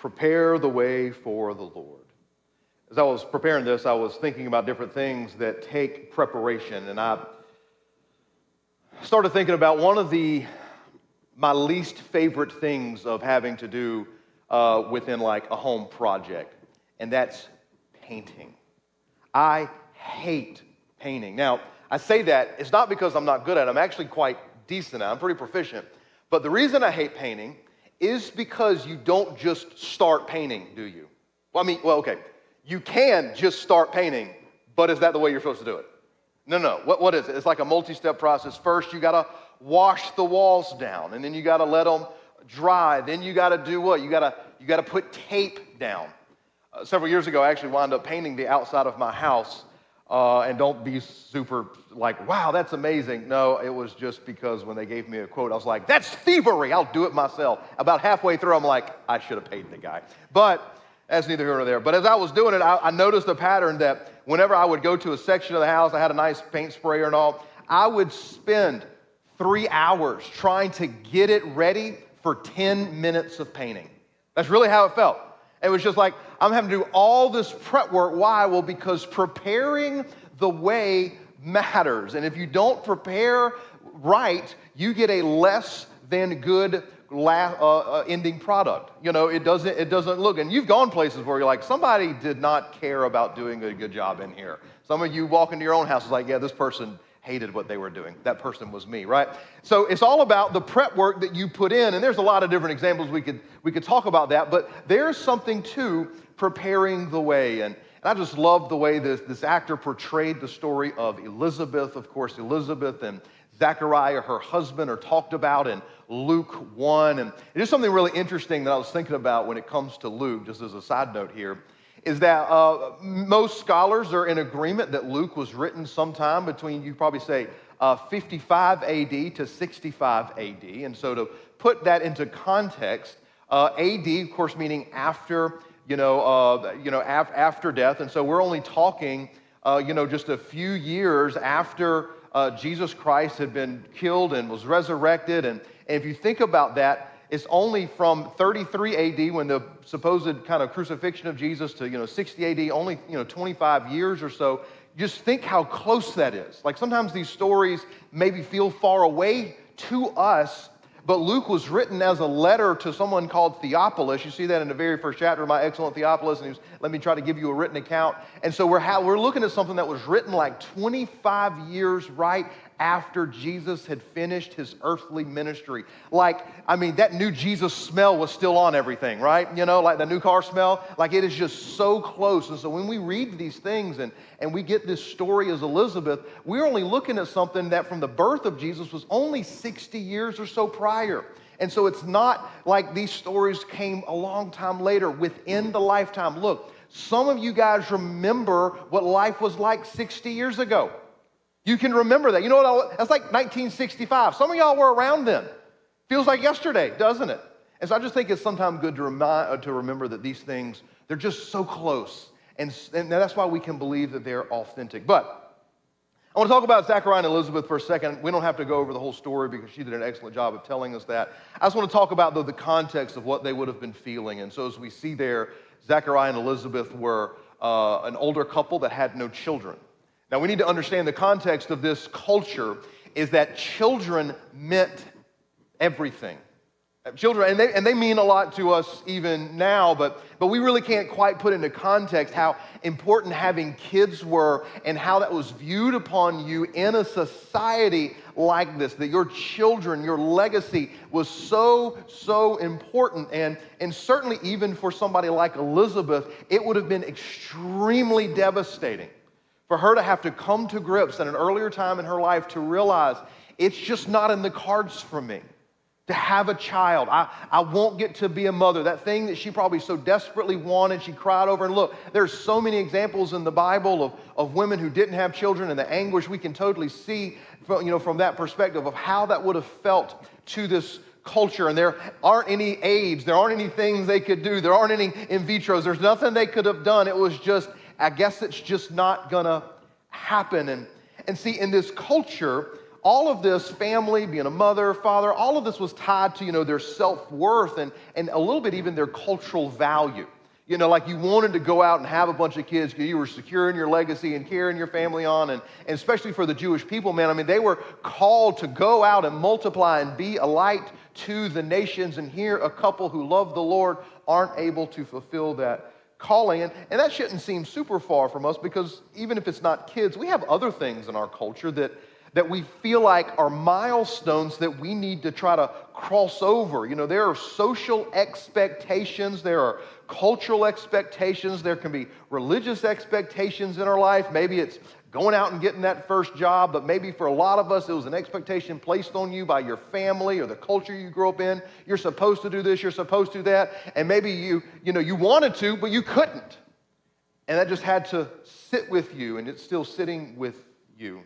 Prepare the way for the Lord. As I was preparing this, I was thinking about different things that take preparation, and I started thinking about one of my least favorite things of having to do within like a home project, and that's painting. I hate painting. Now, I say that, it's not because I'm not good at it. I'm actually quite decent at it. I'm pretty proficient. But the reason I hate painting is because you don't just start painting, do you? Well, okay. You can just start painting, but is that the way you're supposed to do it? No. What is it? It's like a multi-step process. First, you got to wash the walls down, and then you got to let them dry. Then you got to do what? You got to put tape down. Several years ago, I actually wound up painting the outside of my house. And don't be super like, wow, that's amazing. No, it was just because when they gave me a quote, I was like, that's thievery. I'll do it myself. About halfway through, I'm like, I should have paid the guy. But that's neither here nor there. But as I was doing it, I noticed a pattern that whenever I would go to a section of the house, I had a nice paint sprayer and all, I would spend 3 hours trying to get it ready for 10 minutes of painting. That's really how it felt. It was just like, I'm having to do all this prep work. Why? Well, because preparing the way matters. And if you don't prepare right, you get a less than good ending product. You know, it doesn't look, and you've gone places where you're like, somebody did not care about doing a good job in here. Some of you walk into your own house, it's like, yeah, this person hated what they were doing. That person was me, right? So it's all about the prep work that you put in, and there's a lot of different examples we could talk about that, but there's something to preparing the way, and I just love the way this actor portrayed the story of Elizabeth. Of course, Elizabeth and Zechariah, her husband, are talked about in Luke 1, and it is something really interesting that I was thinking about when it comes to Luke, just as a side note here, is that most scholars are in agreement that Luke was written sometime between, you probably say, 55 AD to 65 AD. And so to put that into context, AD, of course, meaning after, after death. And so we're only talking, just a few years after Jesus Christ had been killed and was resurrected. And if you think about that, it's only from 33 AD, when the supposed kind of crucifixion of Jesus, to 60 AD, only 25 years or so. Just think how close that is. Like sometimes these stories maybe feel far away to us, but Luke was written as a letter to someone called Theophilus. You see that in the very first chapter, my excellent Theophilus, and he was, let me try to give you a written account. And so we're looking at something that was written like 25 years right after Jesus had finished his earthly ministry. That new Jesus smell was still on everything, right? Like the new car smell, like it is just so close. And so when we read these things and we get this story as Elizabeth, we're only looking at something that from the birth of Jesus was only 60 years or so prior. And so it's not like these stories came a long time later within the lifetime. Look, some of you guys remember what life was like 60 years ago. You can remember that. You know what? That's like 1965. Some of y'all were around then. Feels like yesterday, doesn't it? And so I just think it's sometimes good to remember that these things, they're just so close. And that's why we can believe that they're authentic. But I want to talk about Zechariah and Elizabeth for a second. We don't have to go over the whole story because she did an excellent job of telling us that. I just want to talk about the context of what they would have been feeling. And so as we see there, Zechariah and Elizabeth were an older couple that had no children. Now, we need to understand the context of this culture is that children meant everything. Children, and they mean a lot to us even now, but we really can't quite put into context how important having kids were and how that was viewed upon you in a society like this, that your children, your legacy was so important. And certainly even for somebody like Elizabeth, it would have been extremely devastating for her to have to come to grips at an earlier time in her life to realize it's just not in the cards for me to have a child. I won't get to be a mother. That thing that she probably so desperately wanted, she cried over. And look, there's so many examples in the Bible of women who didn't have children and the anguish we can totally see from that perspective of how that would have felt to this culture. And there aren't any aids. There aren't any things they could do. There aren't any in vitros. There's nothing they could have done. It was just, I guess it's just not gonna happen. And see, in this culture, all of this, family, being a mother, father, all of this was tied to, their self-worth and a little bit even their cultural value. Like you wanted to go out and have a bunch of kids because you were securing your legacy and carrying your family on. And especially for the Jewish people, man, I mean, they were called to go out and multiply and be a light to the nations. And here, a couple who love the Lord aren't able to fulfill that calling. And that shouldn't seem super far from us, because even if it's not kids, we have other things in our culture that we feel like are milestones that we need to try to cross over. There are social expectations, there are cultural expectations, there can be religious expectations in our life. Maybe it's going out and getting that first job, but maybe for a lot of us, it was an expectation placed on you by your family or the culture you grew up in. You're supposed to do this, you're supposed to do that, and maybe you wanted to, but you couldn't. And that just had to sit with you, and it's still sitting with you.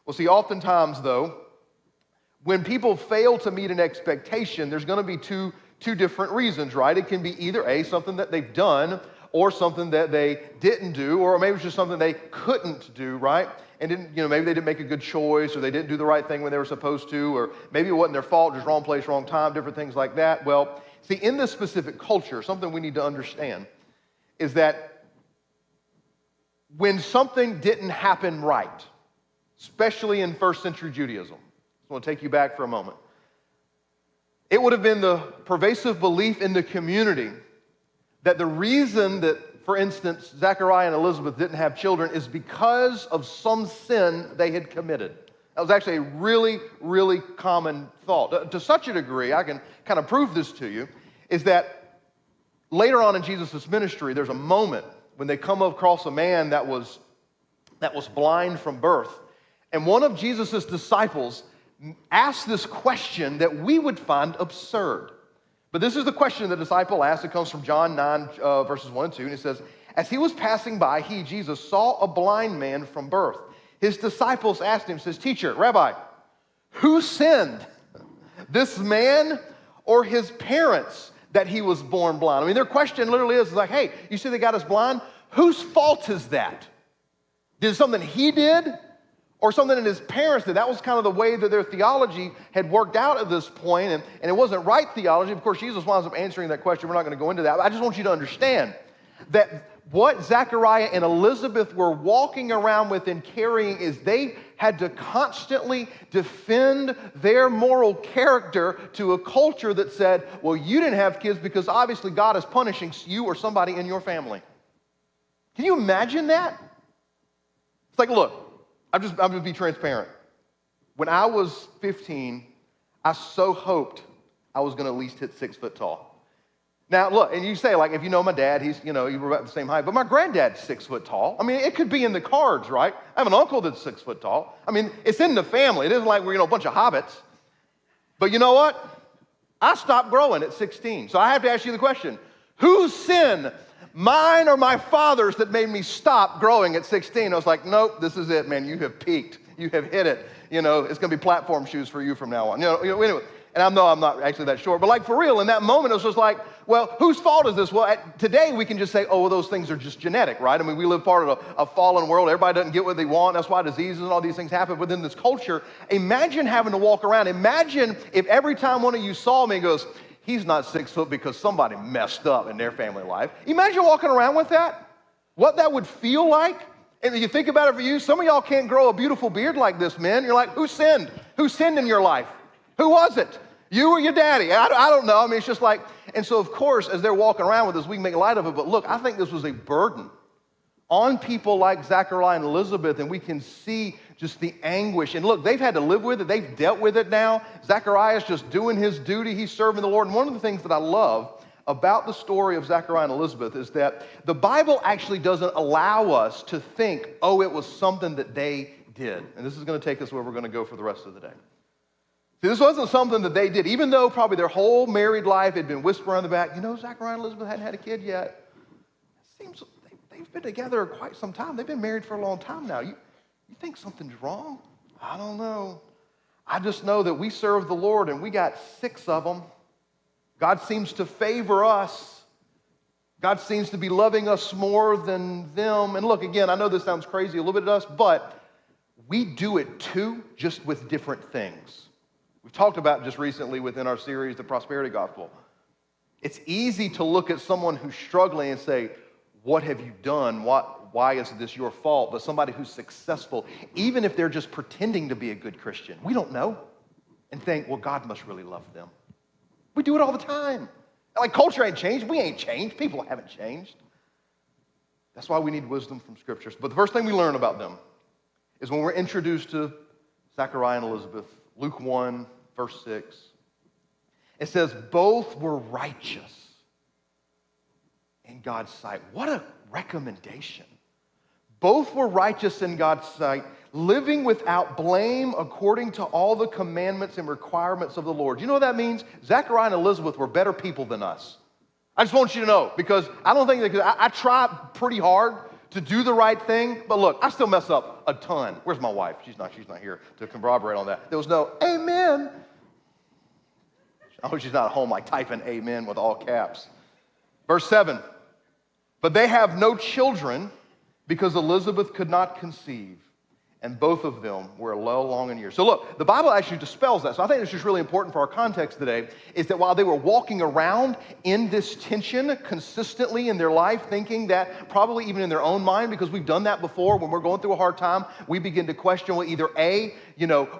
Well, see, oftentimes, though, when people fail to meet an expectation, there's going to be two different reasons, right? It can be either something that they've done, or something that they didn't do, or maybe it's just something they couldn't do, right? And maybe they didn't make a good choice, or they didn't do the right thing when they were supposed to, or maybe it wasn't their fault, just wrong place, wrong time, different things like that. Well, see, in this specific culture, something we need to understand is that when something didn't happen right, especially in first century Judaism, I want to take you back for a moment. It would have been the pervasive belief in the community that the reason that, for instance, Zechariah and Elizabeth didn't have children is because of some sin they had committed. That was actually a really, really common thought. To such a degree, I can kind of prove this to you, is that later on in Jesus' ministry, there's a moment when they come across a man that was blind from birth. And one of Jesus' disciples asked this question that we would find absurd. But this is the question the disciple asked. It comes from John 9, verses 1 and 2. And it says, as he was passing by, he, Jesus, saw a blind man from birth. His disciples asked him, says, teacher, Rabbi, who sinned, this man or his parents, that he was born blind? I mean, their question literally is like, hey, you see they got us blind? Whose fault is that? Did something he did? Or something that his parents did? That was kind of the way that their theology had worked out at this point, and it wasn't right theology. Of course, Jesus winds up answering that question. We're not going to go into that. But I just want you to understand that what Zechariah and Elizabeth were walking around with and carrying is they had to constantly defend their moral character to a culture that said, well, you didn't have kids because obviously God is punishing you or somebody in your family. Can you imagine that? It's like, look, I'm going to be transparent. When I was 15, I so hoped I was going to at least hit 6 foot tall. Now, look, and you say, like, if you know my dad, he's, you were about the same height, but my granddad's 6 foot tall. I mean, it could be in the cards, right? I have an uncle that's 6 foot tall. I mean, it's in the family. It isn't like we're, a bunch of hobbits. But you know what? I stopped growing at 16. So I have to ask you the question, whose sin, mine or my father's, that made me stop growing at 16? I was like, nope, this is it, man. You have peaked. You have hit it. It's going to be platform shoes for you from now on. Anyway. And I know I'm not actually that short, but like for real, in that moment, it was just like, well, whose fault is this? Well, today we can just say, oh, well, those things are just genetic, right? I mean, we live part of a fallen world. Everybody doesn't get what they want. That's why diseases and all these things happen within this culture. Imagine having to walk around. Imagine if every time one of you saw me and goes, he's not 6 foot because somebody messed up in their family life. Imagine walking around with that. What that would feel like. And you think about it for you, some of y'all can't grow a beautiful beard like this, man. You're like, who sinned? Who sinned in your life? Who was it? You or your daddy? I don't know. I mean, it's just like, and so of course, as they're walking around with us, we can make light of it. But look, I think this was a burden on people like Zechariah and Elizabeth, and we can see just the anguish. And look, they've had to live with it. They've dealt with it now. Zechariah's just doing his duty. He's serving the Lord. And one of the things that I love about the story of Zechariah and Elizabeth is that the Bible actually doesn't allow us to think, oh, it was something that they did. And this is going to take us where we're going to go for the rest of the day. See, this wasn't something that they did, even though probably their whole married life had been whispered on the back, Zechariah and Elizabeth hadn't had a kid yet. It seems they've been together quite some time. They've been married for a long time now. You think something's wrong? I don't know. I just know that we serve the Lord and we got 6 of them. God seems to favor us. God seems to be loving us more than them. And look, again, I know this sounds crazy a little bit to us, but we do it too, just with different things. We've talked about just recently within our series, The Prosperity Gospel. It's easy to look at someone who's struggling and say, what have you done? Why is this your fault? But somebody who's successful, even if they're just pretending to be a good Christian, we don't know, and think, well, God must really love them. We do it all the time. Like, culture ain't changed. We ain't changed. People haven't changed. That's why we need wisdom from scriptures. But the first thing we learn about them is when we're introduced to Zechariah and Elizabeth, Luke 1, verse 6. It says, both were righteous in God's sight. What a recommendation. Both were righteous in God's sight, living without blame according to all the commandments and requirements of the Lord. You know what that means? Zechariah and Elizabeth were better people than us. I just want you to know, because I don't think that I try pretty hard to do the right thing, but look, I still mess up a ton. Where's my wife? She's not here to corroborate on that. There was no amen. I hope she's not at home like typing amen with all caps. Verse 7, but they have no children because Elizabeth could not conceive, and both of them were well along in years. So look, the Bible actually dispels that. So I think it's just really important for our context today, is that while they were walking around in this tension consistently in their life, thinking that probably even in their own mind, because we've done that before, when we're going through a hard time, we begin to question, well, either A,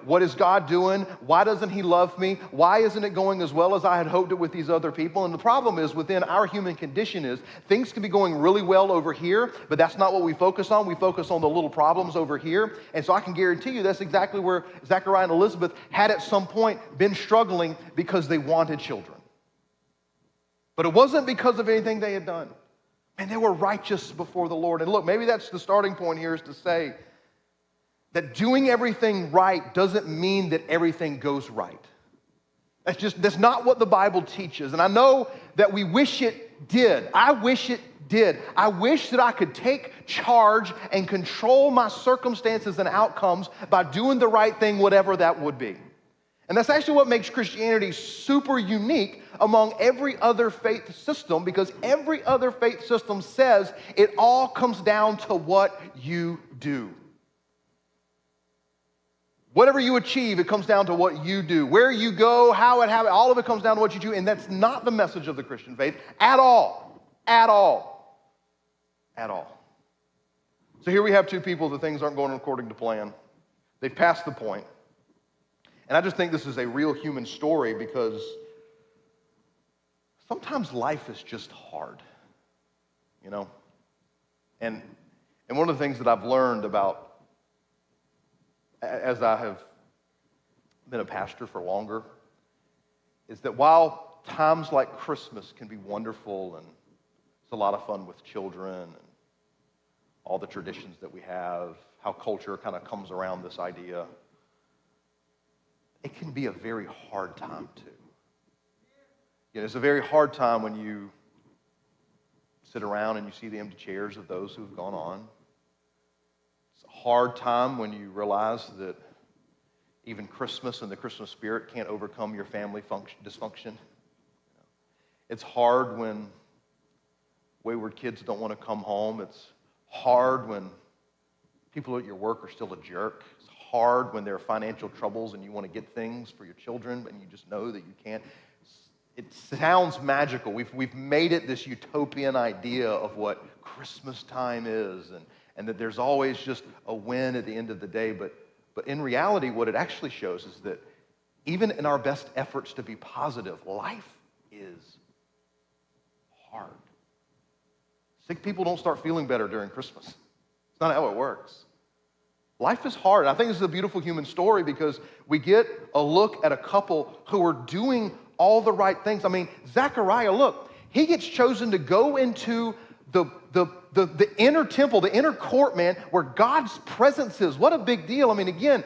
what is God doing? Why doesn't he love me? Why isn't it going as well as I had hoped it with these other people? And the problem is, within our human condition is, things can be going really well over here, but that's not what we focus on. We focus on the little problems over here. And so I can guarantee you that's exactly where Zechariah and Elizabeth had at some point been struggling, because they wanted children. But it wasn't because of anything they had done. And they were righteous before the Lord. And look, maybe that's the starting point here, is to say that doing everything right doesn't mean that everything goes right. That's not what the Bible teaches. And I know that we wish it did. I wish it did. I wish that I could take charge and control my circumstances and outcomes by doing the right thing, whatever that would be. And that's actually what makes Christianity super unique among every other faith system, because every other faith system says it all comes down to what you do. Whatever you achieve, it comes down to what you do. Where you go, how it happens, all of it comes down to what you do. And that's not the message of the Christian faith at all. At all. At all. So here we have two people that things aren't going according to plan. They've passed the point. And I just think this is a real human story, because sometimes life is just hard, And one of the things that I've learned about, as I have been a pastor for longer, is that while times like Christmas can be wonderful and it's a lot of fun with children and all the traditions that we have, how culture kind of comes around this idea, it can be a very hard time too. It's a very hard time when you sit around and you see the empty chairs of those who have gone on. It's a hard time when you realize that even Christmas and the Christmas spirit can't overcome your family dysfunction. It's hard when wayward kids don't want to come home. It's hard when people at your work are still a jerk. It's hard when there are financial troubles and you want to get things for your children and you just know that you can't. It sounds magical. We've made it this utopian idea of what Christmas time is, and that there's always just a win at the end of the day. But in reality, what it actually shows is that even in our best efforts to be positive, life is hard. Sick people don't start feeling better during Christmas. It's not how it works. Life is hard. I think this is a beautiful human story, because we get a look at a couple who are doing all the right things. I mean, Zechariah, look, he gets chosen to go into the inner temple, the inner court, man, where God's presence is. What a big deal. I mean, again,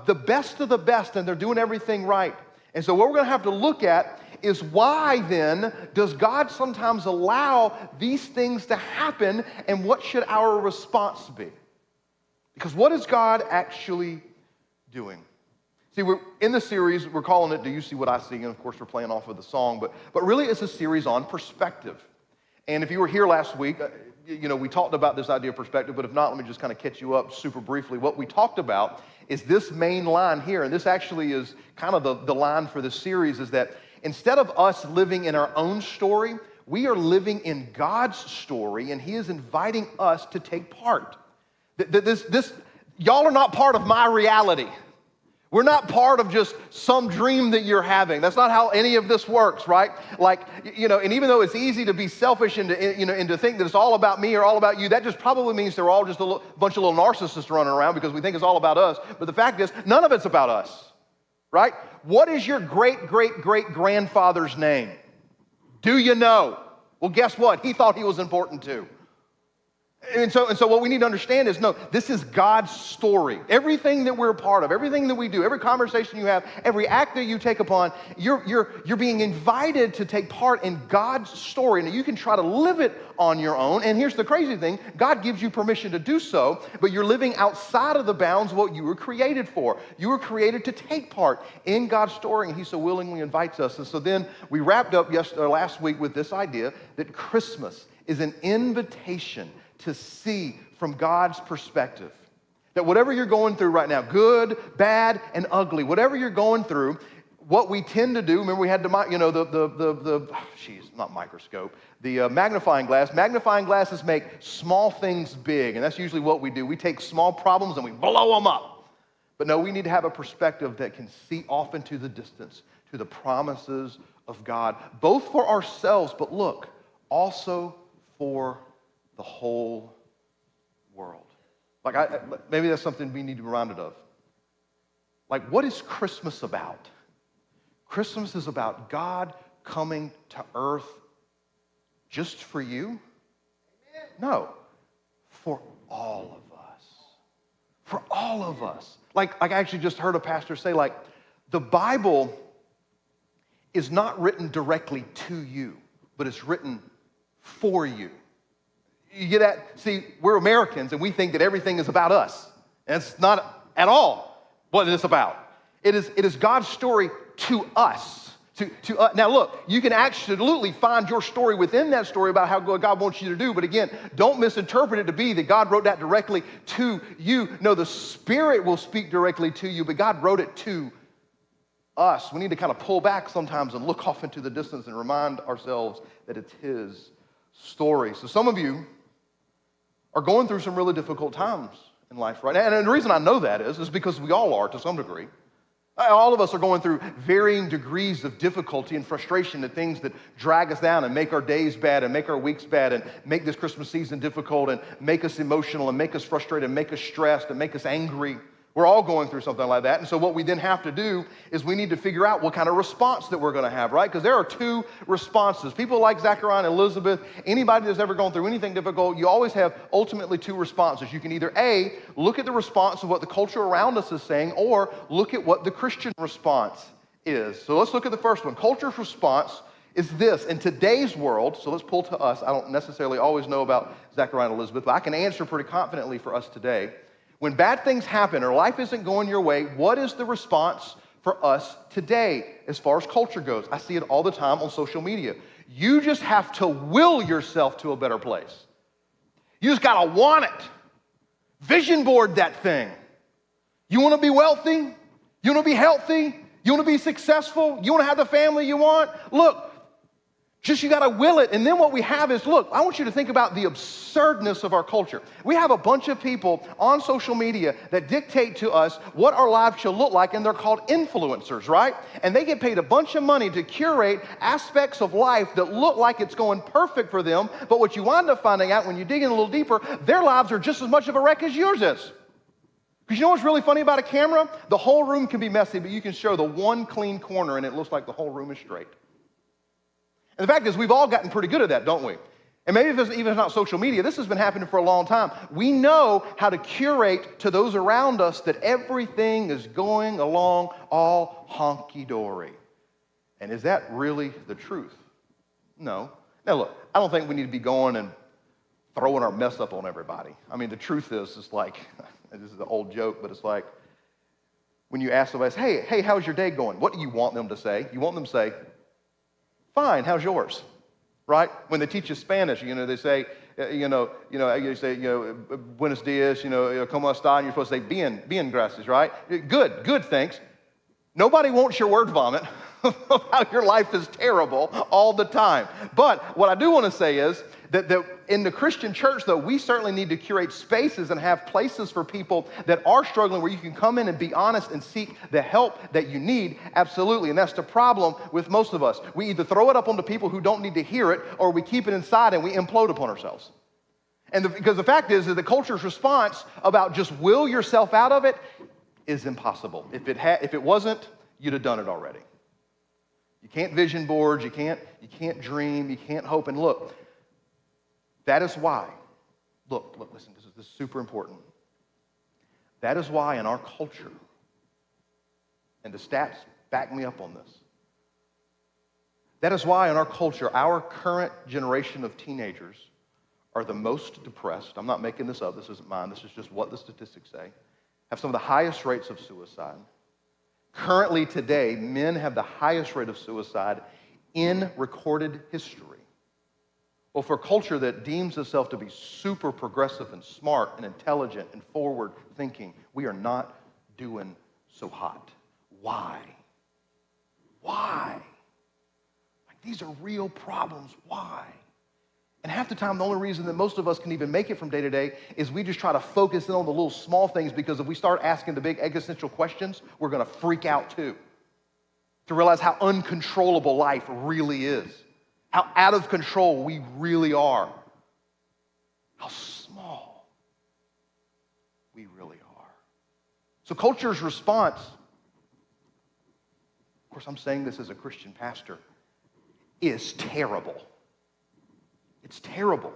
the best of the best, and they're doing everything right. And so what we're going to have to look at is, why then does God sometimes allow these things to happen, and what should our response be? Because what is God actually doing? See, we're in the series, we're calling it Do You See What I See? And of course, we're playing off of the song, but really it's a series on perspective. And if you were here last week, we talked about this idea of perspective, but if not, let me just kind of catch you up super briefly. What we talked about is this main line here, and this actually is kind of the line for this series, is that instead of us living in our own story, we are living in God's story, and He is inviting us to take part. Y'all are not part of my reality. We're not part of just some dream that you're having. That's not how any of this works, right? Like, and even though it's easy to be selfish and to think that it's all about me or all about you, that just probably means they're all just a bunch of little narcissists running around because we think it's all about us. But the fact is, none of it's about us, right? What is your great-great-great-grandfather's name? Do you know? Well, guess what? He thought he was important too. And so what we need to understand is, no, this is God's story. Everything that we're a part of, everything that we do, every conversation you have, every act that you take upon, you're being invited to take part in God's story. And you can try to live it on your own. And here's the crazy thing. God gives you permission to do so, but you're living outside of the bounds of what you were created for. You were created to take part in God's story, and He so willingly invites us. And so then we wrapped up last week with this idea that Christmas is an invitation to see from God's perspective. That whatever you're going through right now, good, bad, and ugly, whatever you're going through, what we tend to do, remember we had not microscope, the magnifying glass. Magnifying glasses make small things big, and that's usually what we do. We take small problems and we blow them up. But no, we need to have a perspective that can see off into the distance to the promises of God, both for ourselves, but look, also for the whole world. Maybe that's something we need to be reminded of. Like, what is Christmas about? Christmas is about God coming to earth just for you? No, for all of us. For all of us. Like I actually just heard a pastor say, the Bible is not written directly to you, but it's written for you. You get that? See, we're Americans, and we think that everything is about us. And it's not at all what it's about. It is God's story to us. Now, look, you can absolutely find your story within that story about how God wants you to do. But again, don't misinterpret it to be that God wrote that directly to you. No, the Spirit will speak directly to you, but God wrote it to us. We need to kind of pull back sometimes and look off into the distance and remind ourselves that it's His story. So some of you are going through some really difficult times in life right now. And the reason I know that is because we all are to some degree. All of us are going through varying degrees of difficulty and frustration, the things that drag us down and make our days bad and make our weeks bad and make this Christmas season difficult and make us emotional and make us frustrated and make us stressed and make us angry. We're all going through something like that. And so what we then have to do is we need to figure out what kind of response that we're going to have, right? Because there are two responses. People like Zachariah and Elizabeth, anybody that's ever gone through anything difficult, you always have ultimately two responses. You can either A, look at the response of what the culture around us is saying, or look at what the Christian response is. So let's look at the first one. Culture's response is this. In today's world, so let's pull to us. I don't necessarily always know about Zachariah and Elizabeth, but I can answer pretty confidently for us today. When bad things happen or life isn't going your way, what is the response for us today as far as culture goes? I see it all the time on social media. You just have to will yourself to a better place. You just got to want it. Vision board that thing. You want to be wealthy? You want to be healthy? You want to be successful? You want to have the family you want? Look, just you got to will it. And then what we have is, look, I want you to think about the absurdness of our culture. We have a bunch of people on social media that dictate to us what our lives should look like, and they're called influencers, right? And they get paid a bunch of money to curate aspects of life that look like it's going perfect for them, but what you wind up finding out when you dig in a little deeper, their lives are just as much of a wreck as yours is. Because you know what's really funny about a camera? The whole room can be messy, but you can show the one clean corner and it looks like the whole room is straight. And the fact is, we've all gotten pretty good at that, don't we? And maybe if it's even not social media, this has been happening for a long time. We know how to curate to those around us that everything is going along all honky-dory. And is that really the truth? No. Now look, I don't think we need to be going and throwing our mess up on everybody. I mean, the truth is, it's like, this is an old joke, but it's like, when you ask somebody, hey, how's your day going? What do you want them to say? You want them to say, fine, how's yours? right? When they teach you Spanish, they say, you say, buenos dias, como está, and you're supposed to say, bien, gracias, right? Good, thanks. Nobody wants your word vomit of how your life is terrible all the time. But what I do want to say is that in the Christian church, though, we certainly need to curate spaces and have places for people that are struggling where you can come in and be honest and seek the help that you need, absolutely. And that's the problem with most of us. We either throw it up onto people who don't need to hear it, or we keep it inside and we implode upon ourselves. Because the fact is that the culture's response about just will yourself out of it is impossible. If it wasn't, you'd have done it already. You can't vision board, you can't dream, you can't hope. And look, that is why, look, listen, this is super important. That is why in our culture, and the stats back me up on this, that is why in our culture, our current generation of teenagers are the most depressed. I'm not making this up, this isn't mine, this is just what the statistics say. Have some of the highest rates of suicide. Currently today, men have the highest rate of suicide in recorded history. Well, for a culture that deems itself to be super progressive and smart and intelligent and forward thinking, we are not doing so hot. Why? Like, these are real problems. Why? And half the time, the only reason that most of us can even make it from day to day is we just try to focus in on the little small things, because if we start asking the big existential questions, we're going to freak out too. To realize how uncontrollable life really is. How out of control we really are. How small we really are. So culture's response, of course I'm saying this as a Christian pastor, is terrible. It's terrible.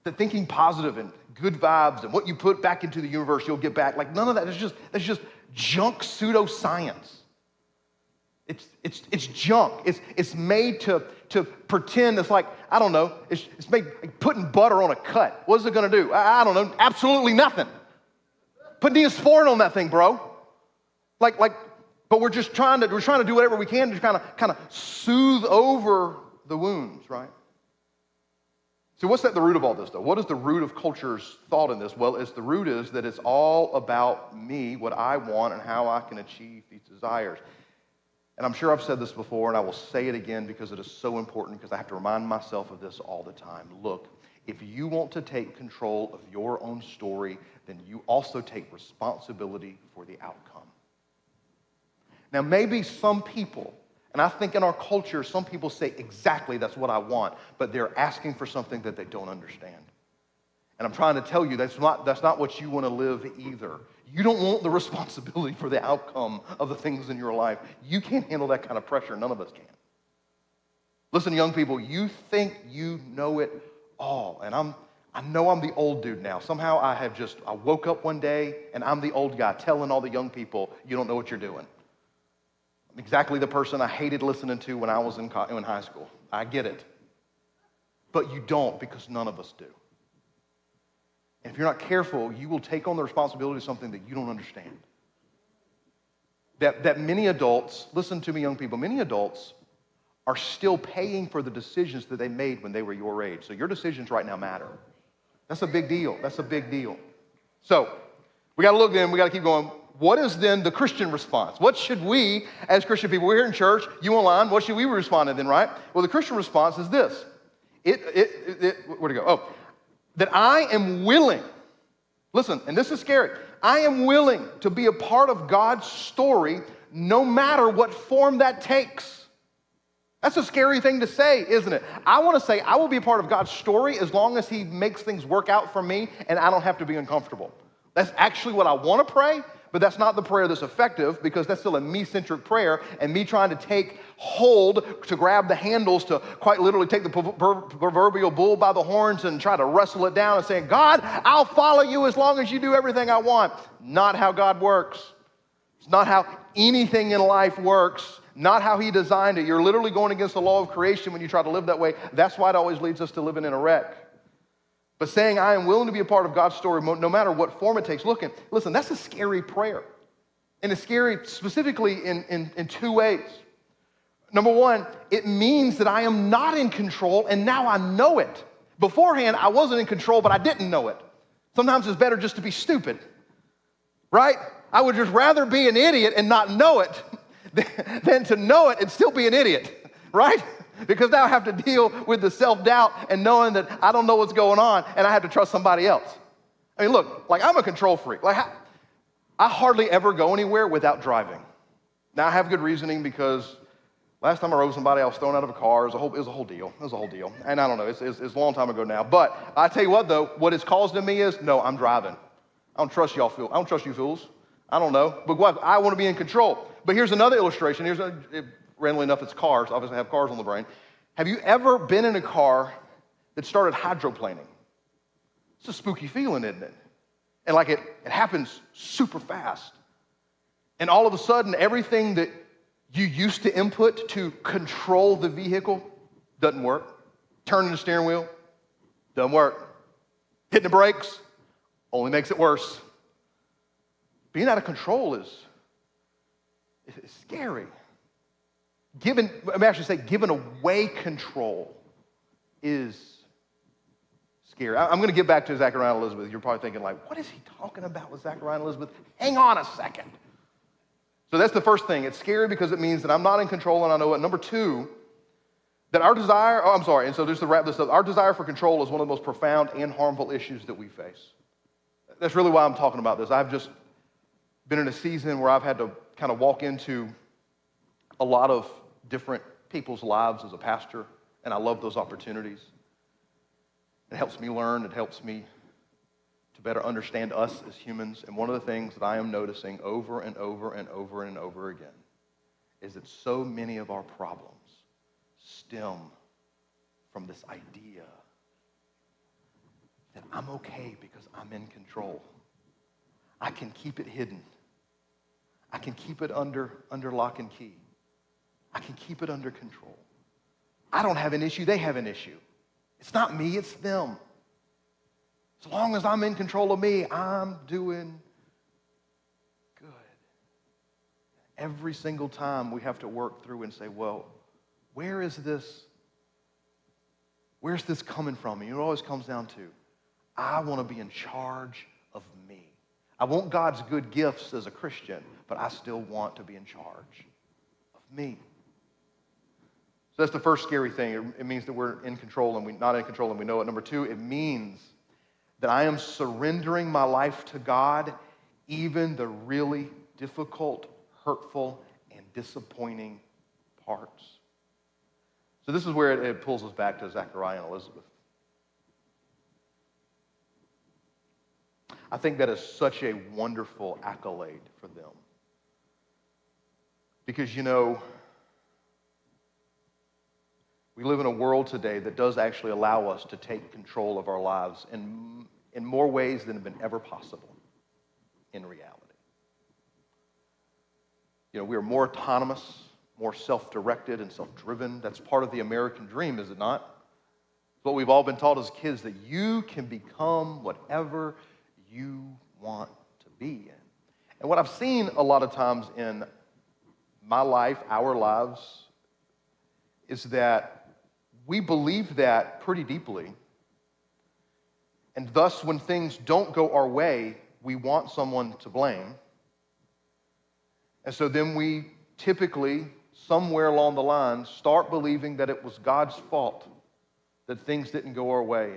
That thinking positive and good vibes and what you put back into the universe, you'll get back. Like, none of that. That's just junk pseudoscience. It's junk. It's made to pretend it's like, I don't know, it's made like putting butter on a cut. What is it going to do? I don't know. Absolutely nothing. Put Neosporin on that thing, bro. But we're trying to do whatever we can to kind of soothe over the wounds, right? So what's at the root of all this, though? What is the root of culture's thought in this? Well, the root is that it's all about me, what I want, and how I can achieve these desires. And I'm sure I've said this before, and I will say it again because it is so important, because I have to remind myself of this all the time. Look, if you want to take control of your own story, then you also take responsibility for the outcome. Now, maybe some people, and I think in our culture, some people say exactly that's what I want, but they're asking for something that they don't understand. And I'm trying to tell you that's not what you want to live either. You don't want the responsibility for the outcome of the things in your life. You can't handle that kind of pressure. None of us can. Listen, young people, you think you know it all. And I know I'm the old dude now. Somehow I woke up one day and I'm the old guy telling all the young people, you don't know what you're doing. I'm exactly the person I hated listening to when I was in high school. I get it. But you don't, because none of us do. And if you're not careful, you will take on the responsibility of something that you don't understand. That many adults, listen to me young people, many adults are still paying for the decisions that they made when they were your age. So your decisions right now matter. That's a big deal. That's a big deal. So we got to look then, we got to keep going. What is then the Christian response? What should we, as Christian people, we're here in church, you online, what should we respond to then, right? Well, the Christian response is this. Where'd it go? Oh, that I am willing, listen, and this is scary, I am willing to be a part of God's story no matter what form that takes. That's a scary thing to say, isn't it? I want to say I will be a part of God's story as long as He makes things work out for me and I don't have to be uncomfortable. That's actually what I want to pray, but that's not the prayer that's effective, because that's still a me-centric prayer, and me trying to take hold, to grab the handles, to quite literally take the proverbial bull by the horns and try to wrestle it down and saying, God, I'll follow you as long as you do everything I want. Not how God works. It's not how anything in life works. Not how He designed it. You're literally going against the law of creation when you try to live that way. That's why it always leads us to living in a wreck. But saying, I am willing to be a part of God's story no matter what form it takes. Listen, that's a scary prayer. And it's scary specifically in two ways. Number one, it means that I am not in control, and now I know it. Beforehand, I wasn't in control, but I didn't know it. Sometimes it's better just to be stupid, right? I would just rather be an idiot and not know it than to know it and still be an idiot, right? Because now I have to deal with the self-doubt and knowing that I don't know what's going on and I have to trust somebody else. I mean, look, like I'm a control freak. Like I hardly ever go anywhere without driving. Now I have good reasoning because last time I rode somebody, I was thrown out of a car. It was a whole deal. It was a whole deal. And I don't know, it's a long time ago now. But I tell you what, though, what it's caused in me is, no, I'm driving. I don't trust y'all fools. I don't trust you fools. I don't know. But what? I want to be in control. But here's another illustration. Randomly enough, it's cars. Obviously, I have cars on the brain. Have you ever been in a car that started hydroplaning? It's a spooky feeling, isn't it? And like it happens super fast. And all of a sudden, everything that you used to input to control the vehicle doesn't work. Turning the steering wheel doesn't work. Hitting the brakes only makes it worse. Being out of control is scary. Giving away control is scary. I'm going to get back to Zechariah and Elizabeth. You're probably thinking like, what is he talking about with Zechariah and Elizabeth? Hang on a second. So that's the first thing. It's scary because it means that I'm not in control and I know it. Number two, that our desire, and so just to wrap this up, our desire for control is one of the most profound and harmful issues that we face. That's really why I'm talking about this. I've just been in a season where I've had to kind of walk into a lot of different people's lives as a pastor, and I love those opportunities. It helps me learn. It helps me to better understand us as humans. And one of the things that I am noticing over and over and over and over again is that so many of our problems stem from this idea that I'm okay because I'm in control. I can keep it hidden. I can keep it under lock and key. I can keep it under control. I don't have an issue, they have an issue. It's not me, it's them. As long as I'm in control of me, I'm doing good. Every single time we have to work through and say, well, where's this coming from? And it always comes down to, I want to be in charge of me. I want God's good gifts as a Christian, but I still want to be in charge of me. So that's the first scary thing. It means that we're in control and we're not in control and we know it. Number two, it means that I am surrendering my life to God, even the really difficult, hurtful, and disappointing parts. So this is where it pulls us back to Zechariah and Elizabeth. I think that is such a wonderful accolade for them. Because, we live in a world today that does actually allow us to take control of our lives in more ways than have been ever possible in reality. We are more autonomous, more self-directed and self-driven. That's part of the American dream, is it not? It's what we've all been taught as kids, that you can become whatever you want to be in. And what I've seen a lot of times in my life, our lives, is that we believe that pretty deeply. And thus, when things don't go our way, we want someone to blame. And so then we typically, somewhere along the line, start believing that it was God's fault that things didn't go our way.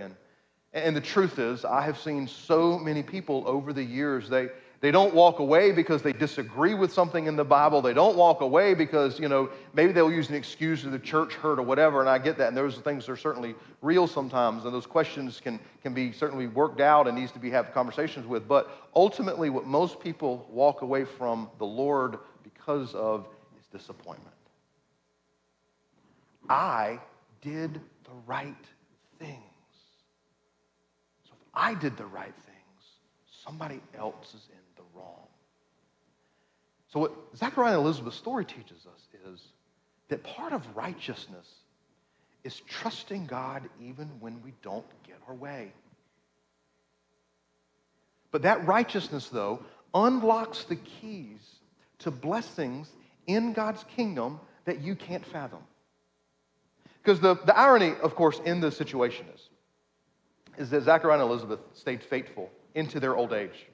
And the truth is, I have seen so many people over the years, they don't walk away because they disagree with something in the Bible. They don't walk away because, maybe they'll use an excuse of the church hurt or whatever, and I get that. And those things are certainly real sometimes, and those questions can be certainly worked out and needs to be had conversations with. But ultimately, what most people walk away from the Lord because of is disappointment. I did the right things. So if I did the right things, somebody else is in the wrong. So what Zechariah and Elizabeth's story teaches us is that part of righteousness is trusting God even when we don't get our way. But that righteousness, though, unlocks the keys to blessings in God's kingdom that you can't fathom. Because the irony, of course, in this situation is that Zechariah and Elizabeth stayed faithful into their old age.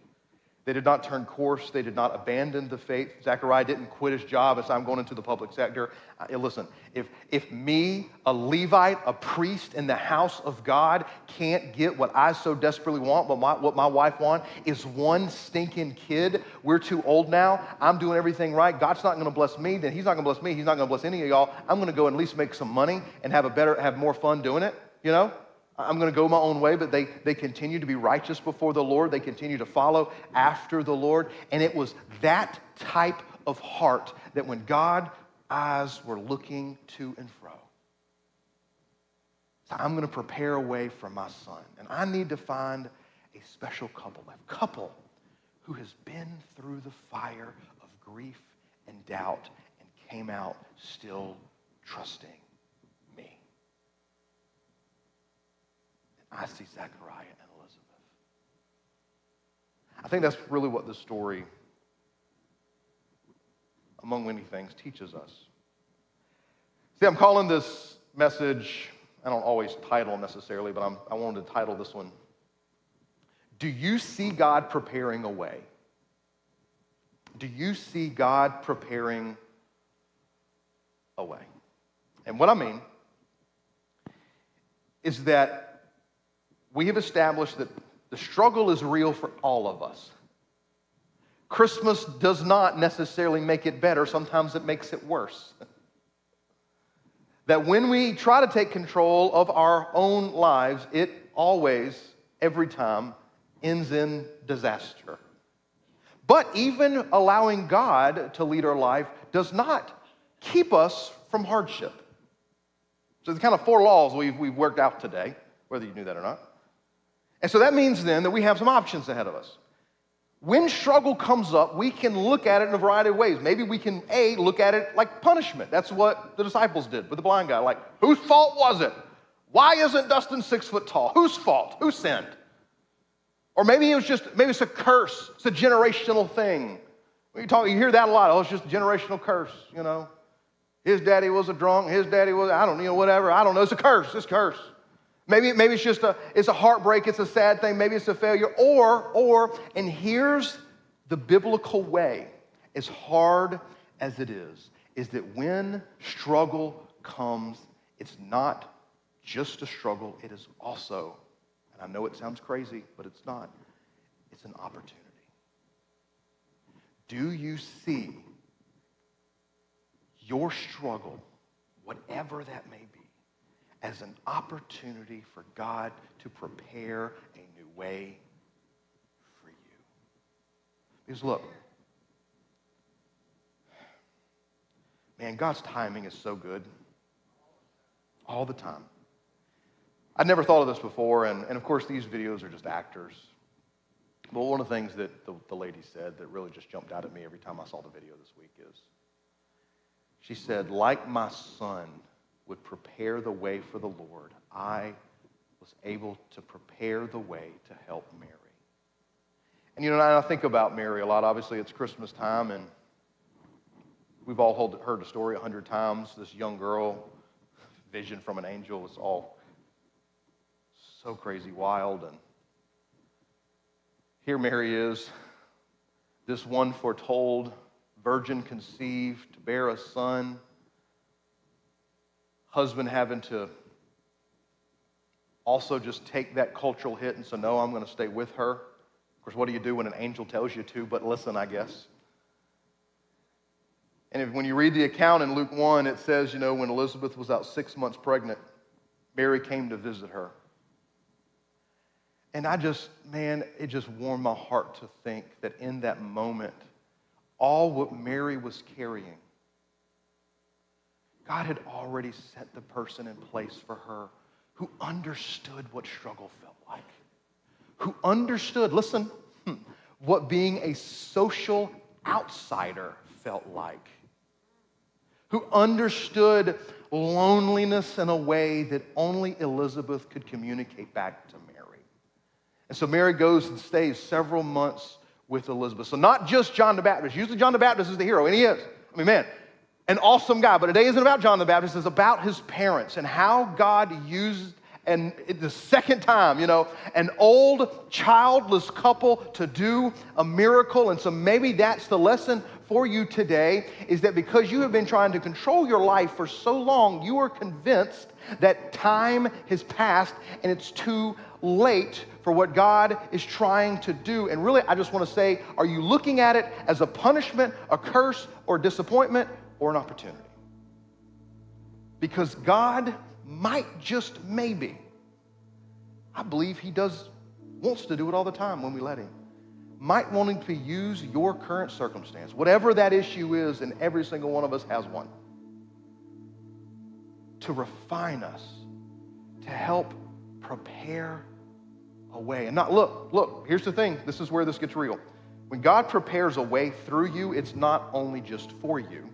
They did not turn course. They did not abandon the faith. Zechariah didn't quit his job and say, I'm going into the public sector. Listen, if me, a Levite, a priest in the house of God, can't get what I so desperately want, what my wife wants, is one stinking kid. We're too old now. I'm doing everything right. God's not going to bless me. Then he's not going to bless me. He's not going to bless any of y'all. I'm going to go and at least make some money and have more fun doing it, you know? I'm going to go my own way, but they continue to be righteous before the Lord. They continue to follow after the Lord. And it was that type of heart that when God's eyes were looking to and fro, so I'm going to prepare a way for my son. And I need to find a special couple who has been through the fire of grief and doubt and came out still trusting me. I see Zechariah and Elizabeth. I think that's really what this story, among many things, teaches us. See, I'm calling this message, I don't always title necessarily, but I wanted to title this one, Do You See God Preparing a Way? Do you see God preparing a way? And what I mean is that we have established that the struggle is real for all of us. Christmas does not necessarily make it better. Sometimes it makes it worse. That when we try to take control of our own lives, it always, every time, ends in disaster. But even allowing God to lead our life does not keep us from hardship. So the kind of 4 laws we've worked out today, whether you knew that or not. And so that means then that we have some options ahead of us. When struggle comes up, we can look at it in a variety of ways. Maybe we can, look at it like punishment. That's what the disciples did with the blind guy. Like, whose fault was it? Why isn't Dustin 6 foot tall? Whose fault? Who sinned? Or maybe it's a curse. It's a generational thing. You hear that a lot. Oh, it's just a generational curse, you know. His daddy was a drunk. His daddy was, whatever. I don't know. It's a curse. It's a curse. Maybe it's just it's a heartbreak, it's a sad thing, maybe it's a failure, and here's the biblical way, as hard as it is that when struggle comes, it's not just a struggle, it is also, and I know it sounds crazy, but it's not, it's an opportunity. Do you see your struggle, whatever that may be, as an opportunity for God to prepare a new way for you? Because look, man, God's timing is so good all the time. I'd never thought of this before, and of course these videos are just actors. But one of the things that the lady said that really just jumped out at me every time I saw the video this week is, she said, like my son would prepare the way for the Lord, I was able to prepare the way to help Mary. And I think about Mary a lot. Obviously, it's Christmas time, and we've all heard the story 100 times. This young girl, vision from an angel, it's all so crazy wild. And here Mary is, this one foretold, virgin conceived to bear a son, husband having to also just take that cultural hit and say, no, I'm going to stay with her. Of course, what do you do when an angel tells you to? But listen, I guess. And when you read the account in Luke 1, it says, when Elizabeth was out 6 months pregnant, Mary came to visit her. And it just warmed my heart to think that in that moment, all what Mary was carrying, God had already set the person in place for her who understood what struggle felt like, who understood, listen, what being a social outsider felt like, who understood loneliness in a way that only Elizabeth could communicate back to Mary. And so Mary goes and stays several months with Elizabeth. So not just John the Baptist. Usually John the Baptist is the hero, and he is. An awesome guy. But today isn't about John the Baptist. It's about his parents and how God used, and the second time, an old childless couple to do a miracle. And so maybe that's the lesson for you today, is that because you have been trying to control your life for so long, you are convinced that time has passed and it's too late for what God is trying to do. And really, I just want to say, are you looking at it as a punishment, a curse, or disappointment, or an opportunity? Because God might just maybe, I believe he wants to do it all the time when we let him, might wanting to use your current circumstance, whatever that issue is, and every single one of us has one, to refine us, to help prepare a way. And not, look, here's the thing. This is where this gets real. When God prepares a way through you, it's not only just for you.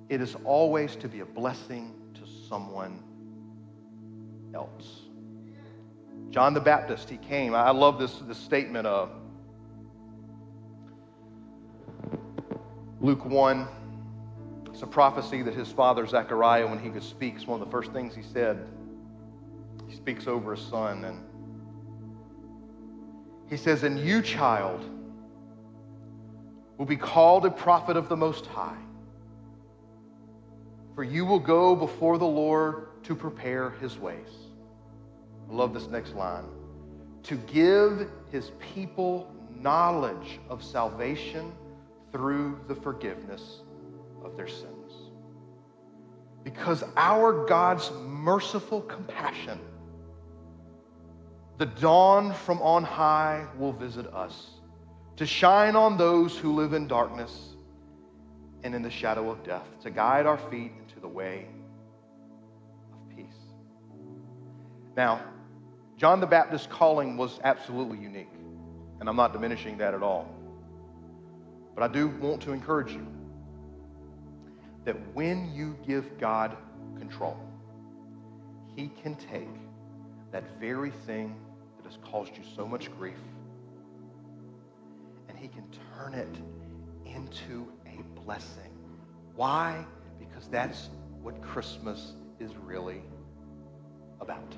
It is always to be a blessing to someone else. John the Baptist, he came. I love this statement of Luke 1. It's a prophecy that his father Zechariah, when he could speak, is one of the first things he said. He speaks over his son, and he says, "And you, child, will be called a prophet of the Most High, for you will go before the Lord to prepare his ways." I love this next line. "To give his people knowledge of salvation through the forgiveness of their sins." Because our God's merciful compassion, the dawn from on high will visit us, to shine on those who live in darkness and in the shadow of death, to guide our feet into the way of peace. Now, John the Baptist's calling was absolutely unique, and I'm not diminishing that at all. But I do want to encourage you that when you give God control, he can take that very thing that has caused you so much grief, and he can turn it into a blessing. Why? Because that's what Christmas is really about.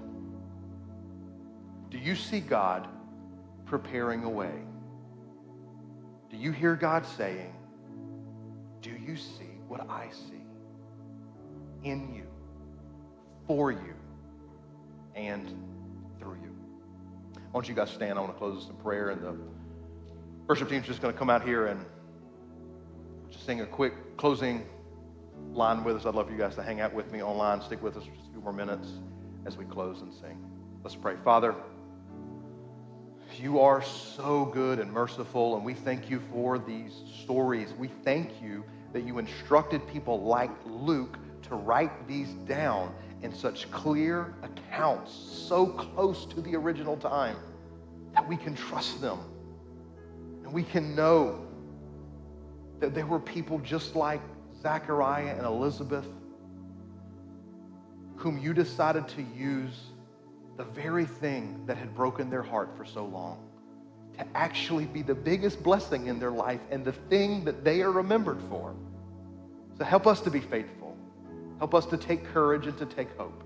Do you see God preparing a way? Do you hear God saying, "Do you see what I see in you, for you, and through you?" I want you guys to stand. I want to close this in prayer, and the worship team's just going to come out here and just sing a quick closing line with us. I'd love for you guys to hang out with me online, stick with us for just a few more minutes as we close and sing. Let's pray. Father, you are so good and merciful, and we thank you for these stories. We thank you that you instructed people like Luke to write these down in such clear accounts, so close to the original time, that we can trust them. And we can know that there were people just like Zechariah and Elizabeth whom you decided to use the very thing that had broken their heart for so long to actually be the biggest blessing in their life and the thing that they are remembered for. So help us to be faithful. Help us to take courage and to take hope.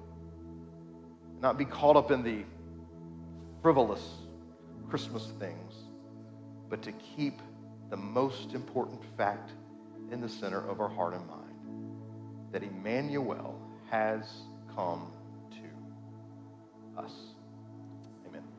Not be caught up in the frivolous Christmas things, but to keep the most important fact in the center of our heart and mind, that Emmanuel has come to us.